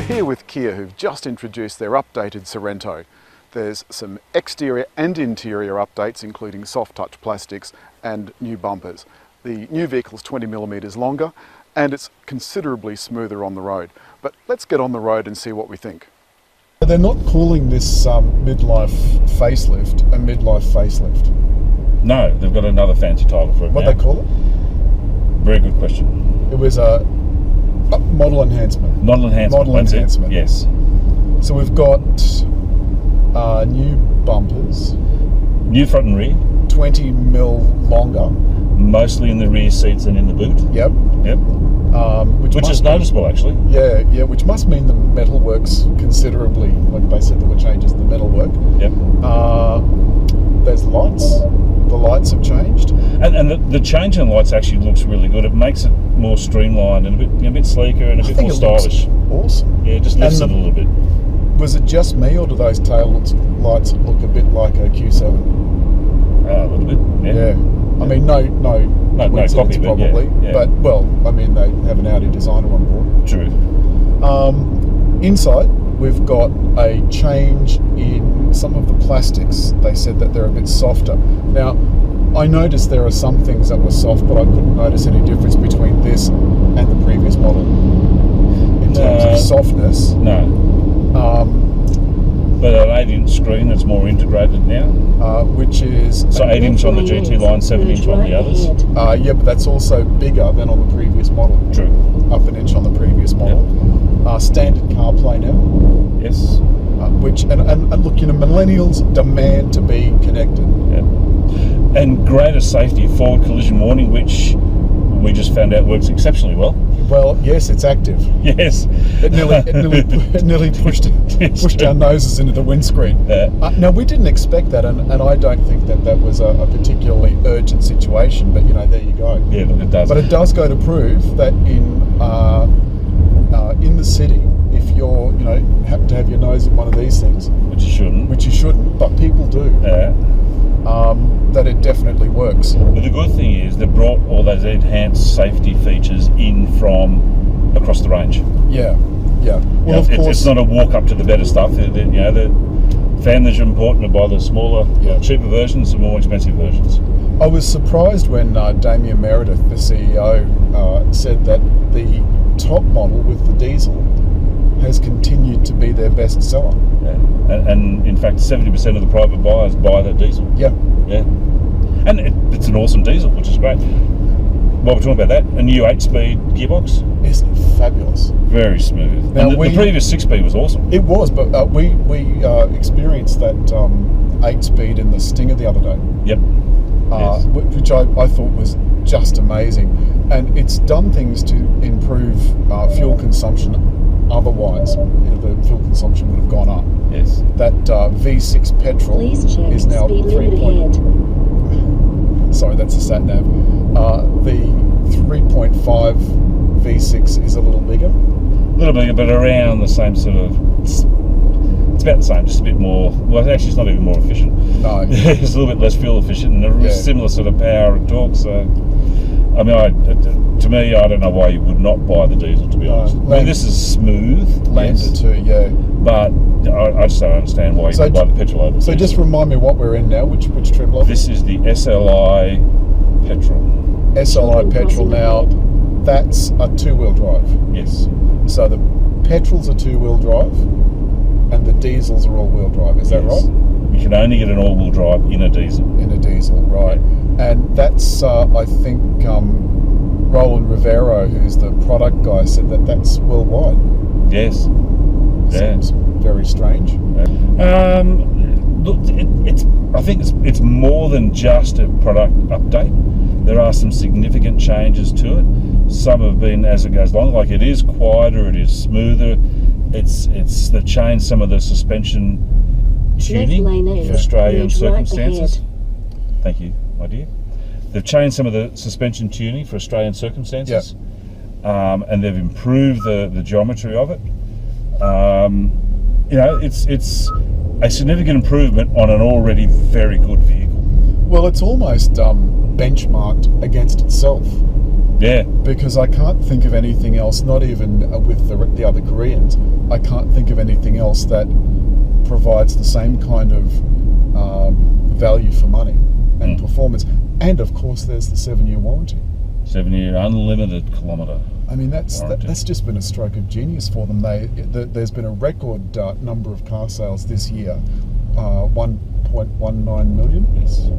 here with Kia, who've just introduced their updated Sorento. There's some exterior and interior updates, including soft touch plastics and new bumpers. The new vehicle's 20mm longer and it's considerably smoother on the road. But let's get on the road and see what we think. They're not calling this midlife facelift a midlife facelift. No, they've got another fancy title for it. What now. they call it? Very good question. It was a model enhancement. Model enhancement. Model enhancement. Yes. So we've got new bumpers. New front and rear. 20mm longer. Mostly in the rear seats and in the boot. Yep. Yep. Which is noticeable, actually. Yeah, which must mean the metal works considerably. Like they said, there were changes in the metalwork. Yep. There's lights. The lights have changed. And the change in lights actually looks really good. It makes it more streamlined and a bit sleeker and a bit more stylish. Awesome. Yeah, it just lifts it a little bit. Was it just me, or do those tail lights look a bit like a Q7? A little bit. Yeah. I mean, no copy, probably. Yeah. But well, I mean, they have an Audi designer on board. True. Inside, we've got a change in some of the plastics. They said that they're a bit softer. Now, I noticed there are some things that were soft, but I couldn't notice any difference between this and the previous model in terms of softness. No. But an 8-inch screen that's more integrated now. Which is... So 8-inch on the GT line, 7-inch on the others. Yeah, but that's also bigger than on the previous model. True. Up an inch on the previous model. Yep. Standard CarPlay now. Yes. Which and look, millennials demand to be connected. Yeah. And greater safety, forward collision warning, which we just found out works exceptionally well. Well, yes, it's active. Yes. It nearly pushed our noses into the windscreen. Now, we didn't expect that, and I don't think that was a particularly urgent situation, but there you go. Yeah, but it does. But it does go to prove that in the city, if you're, happen to have your nose in one of these things, which you shouldn't, but people do, that it definitely works. But the good thing is they brought all those enhanced safety features in from across the range. Yeah. Well, of course, it's not a walk up to the better stuff. The families are important to buy the smaller, cheaper versions and more expensive versions. I was surprised when Damien Meredith, the CEO, said that the top model with the diesel has continued to be their best seller. Yeah. And in fact, 70% of the private buyers buy that diesel. Yeah. And it's an awesome diesel, which is great. While we're talking about that, a new 8-speed gearbox. Isn't it fabulous? Very smooth. Now the previous 6-speed was awesome. It was, but we experienced that 8-speed in the Stinger the other day. Yep. Yes. Which I thought was just amazing. And it's done things to improve fuel consumption. Otherwise, the fuel consumption would have gone up. Yes. That V6 Petrol is now 3. Sorry, that's a sat nav. The 3.5 V6 is a little bigger. A little bigger, but around the same sort of. It's about the same, just a bit more. Well, actually, it's not even more efficient. No. It's a little bit less fuel efficient and a similar sort of power and torque. So, I mean, to me, I don't know why you would not buy the diesel. To be honest, I mean, this is smooth. Lander too, yeah. But I just don't understand why you would buy the petrol over. So just remind me what we're in now. Which trim level? This is the SLI Petrol. SLI Petrol. Now, that's a 2-wheel drive. Yes. So the petrols are 2-wheel drive, and the diesels are all-wheel drive. Is that right? You can only get an all-wheel drive in a diesel. In a diesel, right? Yeah. And that's I think Roland Rivero, who's the product guy, said that's worldwide. Yes. Seems very strange. Look, I think it's more than just a product update. There are some significant changes to it. Some have been as it goes along. Like, it is quieter, it is smoother. They've changed some of the suspension tuning for Australian circumstances. Thank you, my dear. They've changed some of the suspension tuning for Australian circumstances, and they've improved the geometry of it. It's a significant improvement on an already very good vehicle. Well, it's almost benchmarked against itself. Yeah. Because I can't think of anything else, not even with the other Koreans, I can't think of anything else that provides the same kind of value for money and performance. And of course, there's the 7-year warranty. 7-year unlimited kilometre. I mean, that's just been a stroke of genius for them. There's been a record number of car sales this year, 1.19 million. Yes.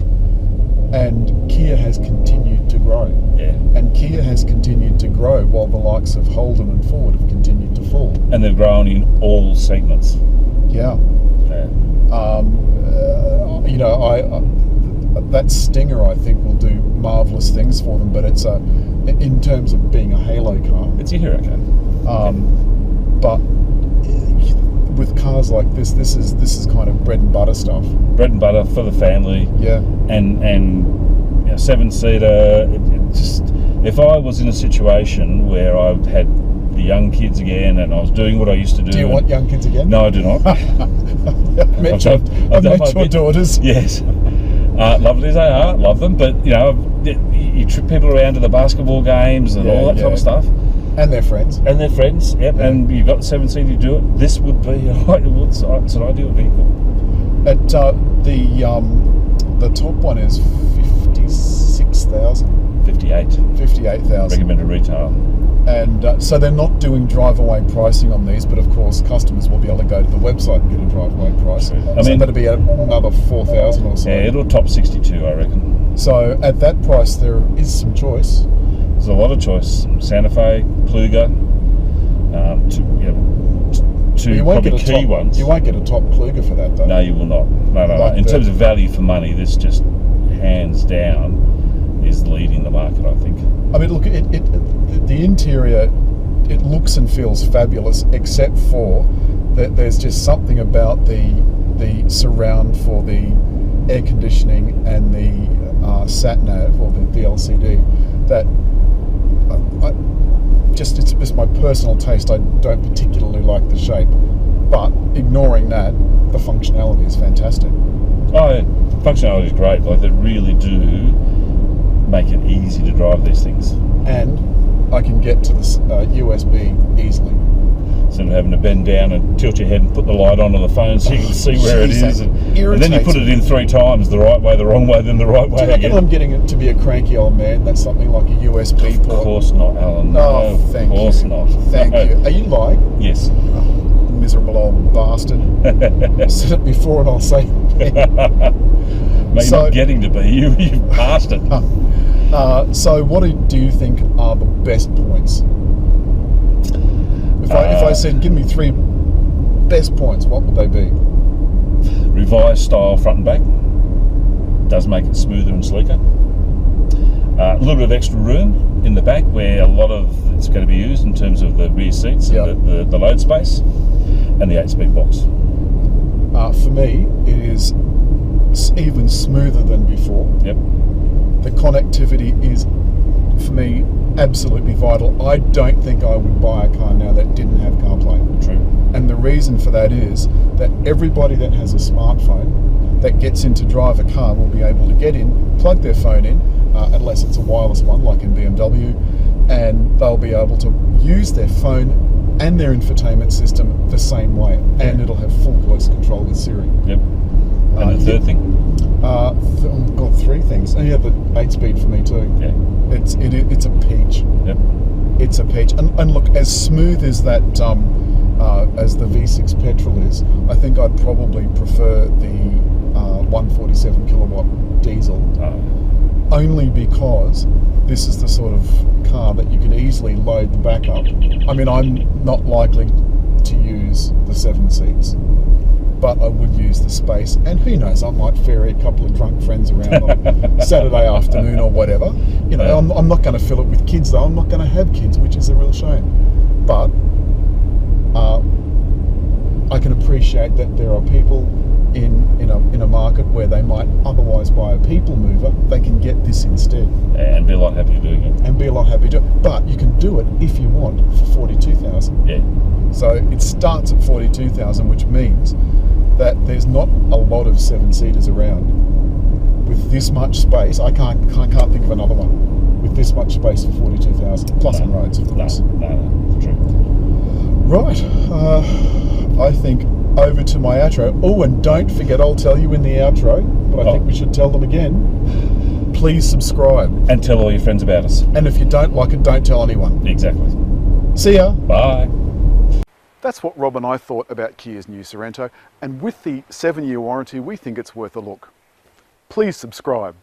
And Kia has continued to grow. Yeah. And Kia has continued to grow while the likes of Holden and Ford have continued to fall. And they've grown in all segments. Yeah. Yeah. That Stinger, I think, will do marvellous things for them, but it's in terms of being a halo car. It's a hero car. But with cars like this is kind of bread and butter stuff. Bread and butter for the family. Yeah. And 7-seater. It just, if I was in a situation where I had the young kids again and I was doing what I used to do. Do you want young kids again? No, I do not. I've met your daughters. Yes. Lovely as they are, love them, but you trip people around to the basketball games and all that sort of stuff. And their friends. Yep. Yeah. And you've got the 7-seater to do it. This would be it's an ideal vehicle. At the top one is 56,000. 58,000. Recommended retail. And so they're not doing drive-away pricing on these, but of course customers will be able to go to the website and get a drive-away price. So that'll be another 4,000 or so. Yeah, it'll top 62, I reckon. So at that price, there is some choice. There's a lot of choice. Santa Fe, Kluger, two probably key ones. You won't get a top Kluger for that, though. No, you will not. No. In terms of value for money, this just hands down is leading the market, I think. I mean, look, the interior, it looks and feels fabulous, except for that there's just something about the surround for the air conditioning and the sat nav or the LCD that it's just my personal taste. I don't particularly like the shape, but ignoring that, the functionality is fantastic. Oh, yeah. Functionality is great. Like, they really do make it easy to drive these things. And I can get to the USB easily. Instead of having to bend down and tilt your head and put the light on the phone so you can see where it is. And then you put it in 3 times, the right way, the wrong way, then the right way again. I'm getting it to be a cranky old man. That's something like a USB port. Of course not, Alan. No, thank you. Of course not. Thank you. Are you lying? Yes. Oh, miserable old bastard. I said it before and I'll say it again. Mate, you're not getting to be. You've passed it. So what do you think are the best points? If I said, give me 3 best points, what would they be? Revised style front and back. Does make it smoother and sleeker. A little bit of extra room in the back where a lot of it's going to be used in terms of the rear seats and the load space. And the 8-speed box. For me, it is even smoother than before. Yep. The connectivity is, for me, absolutely vital. I don't think I would buy a car now that didn't have CarPlay. True. And the reason for that is that everybody that has a smartphone that gets in to drive a car will be able to get in, plug their phone in, unless it's a wireless one like in BMW, and they'll be able to use their phone and their infotainment system the same way, and it'll have full voice control with Siri. Yep. And the third thing? I've got 3 things. Oh yeah, the 8-speed for me too. Yeah. It's a peach. Yep. It's a peach. And look, as smooth as that, as the V6 petrol is, I think I'd probably prefer the 147 kilowatt diesel. Only because this is the sort of car that you could easily load the back up. I mean, I'm not likely to use the 7 seats, but I would use the space, and who knows, I might ferry a couple of drunk friends around on Saturday afternoon or whatever. I'm not going to fill it with kids though. I'm not going to have kids, which is a real shame. But I can appreciate that there are people in a market where they might otherwise buy a people mover, they can get this instead. And be a lot happier doing it. But you can do it if you want for 42,000. Yeah. So it starts at 42,000, which means that there's not a lot of 7-seaters around with this much space. I can't think of another one with this much space for 42,000, plus on roads, of course. No, it's true. Right, I think over to my outro. Oh, and don't forget, I'll tell you in the outro, but I think we should tell them again. Please subscribe. And tell all your friends about us. And if you don't like it, don't tell anyone. Exactly. See ya. Bye. That's what Rob and I thought about Kia's new Sorento, and with the 7-year warranty, we think it's worth a look. Please subscribe.